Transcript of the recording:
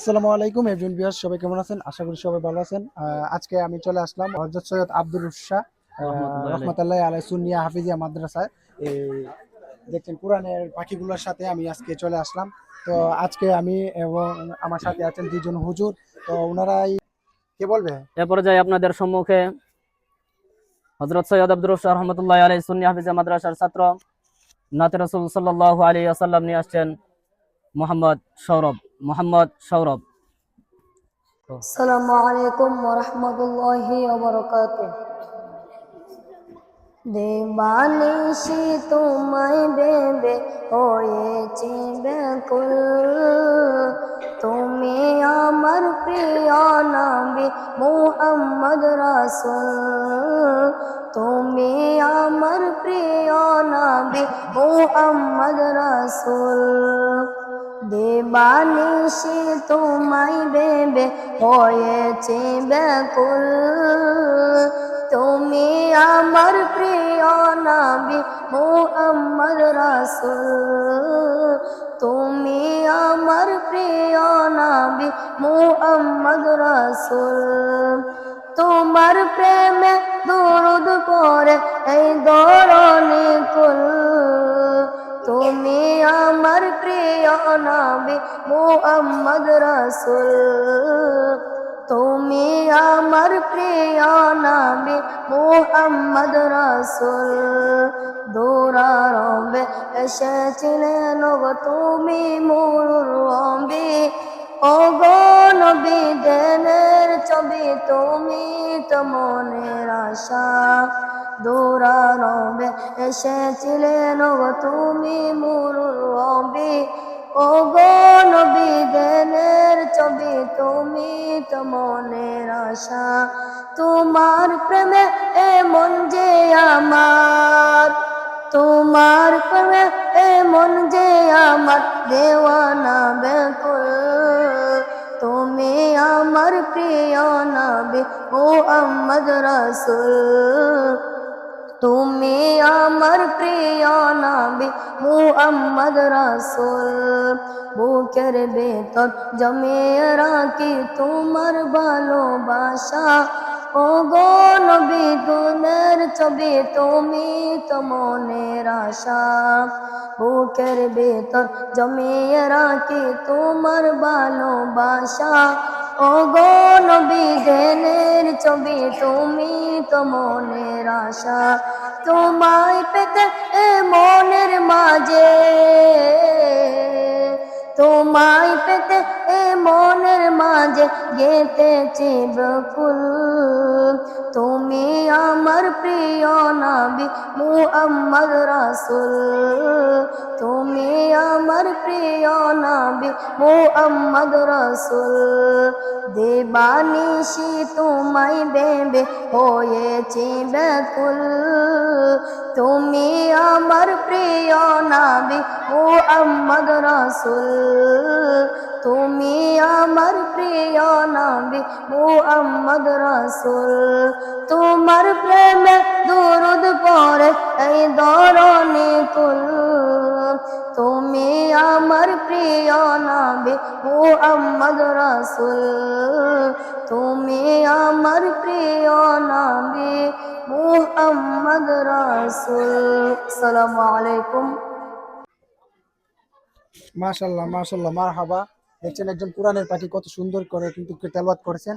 আসসালামু আলাইকুম everyone viewers, সবাই কেমন আছেন? আশা করি সবাই ভালো আছেন। আজকে আমি চলে আসলাম হযরত সৈয়দ আব্দুর শাহ রহমতুল্লাহ আলাইহি। রহমাতুল্লাহি আলাইহি সুন্নিয়া হাফিজিয়া মাদ্রাসায়। এই দেখছেন কোরআনের পাখিগুলোর সাথে আমি আজকে চলে আসলাম। তো আজকে আমি এবং আমার সাথে আছেন দুজন হুজুর। তো ওনারাই কে বলবে? এ পর্যায়ে আপনাদের সম্মুখে হযরত সৈয়দ আব্দুর শাহ রহমতুল্লাহি আলাইহি সুন্নি হাফিজা মাদ্রাসার ছাত্র নাতে রাসূল সাল্লাল্লাহু আলাইহি ওয়াসাল্লাম নিয়ে আসছেন মোহাম্মদ সৌরভ। আসসালামু আলাইকুম ওয়া রাহমাতুল্লাহি ওয়া বারাকাতুহু। দেবানিশি তোমায় ভেবে হয়েছি ব্যাকুল, তুমি আমার প্রিয় নবী মুহাম্মদ রাসূল, তুমি আমার প্রিয় নবী মুহাম্মদ রাসূল। দেবানিশি তোমায় ভেবে হয়েছে ব্যাকুল, তুমি আমার প্রিয় নবী মুহাম্মদ রাসূল, তুমি আমার প্রিয় নবী মুহাম্মদ রাসূল। তোমার প্রেমে দরুদ পড়ে এই ধরণী কুল, তুমি আমার প্রিয় নবী মুহাম্মদ রাসূল, তুমি আমার প্রিয় নবী মুহাম্মদ রাসূল। দূরারবে এসেছিলেন গো তুমি মরুর রবে, ওগো নবী দেনের ছবি তুমি তো মনের আশা। দূরারবে এসেছিলেন গো তুমি মরুর রবে, ওগো নবী দেনের ছবি তুমি তো মনের আশা। তোমার প্রেমে এমন যে আমার, তোমার প্রেমে এমন যে আমার দেওয়ানা ব্যাকুল, তুমি আমার প্রিয় নবী মুহাম্মদ রাসূল, তুমি আমার প্রিয় নবী মুহাম্মদ রাসূল। বুকের ভেতর জমিয়ে রাখি তোমার ভালোবাসা, ওগো নবী গুণের ছবি তুমি তো মনের আশা। বুকের ভেতর জমিয়ে রাখি তোমার ভালোবাসা, ওগো নবী দেনের ছবি তুমি তো মনের আশা। তোমায় পেতে এ মনের মাঝে, তোমায় পেতে এ মনের মাঝে গেঁথেছি বকুল, তুমি আমার প্রিয় নবী মুহাম্মদ রাসূল, তুমি আমার প্রিয় নবী মুহাম্মদ রাসূল। দেবানিশি তোমায় ভেবে হয়েছি ব্যাকুল, তুমি আমার প্রিয় নবী মুহাম্মদ রাসূল, তুমি আমার প্রিয় নবী মুহাম্মদ রাসূল। তোমার প্রেমে দরুদ পড়ে এই ধরণী কুল, তুমি আমার প্রিয় নবী মুহাম্মদ রাসূল, তুমি আমার প্রিয় নবী মুহাম্মদ রাসূল। আসসালামু আলাইকুম। মাশাআল্লাহ মাশাআল্লাহ, মারহাবা। দেখছেন একজন কোরআনের পাখি কত সুন্দর করে কিন্তু তেলাওয়াত করেছেন।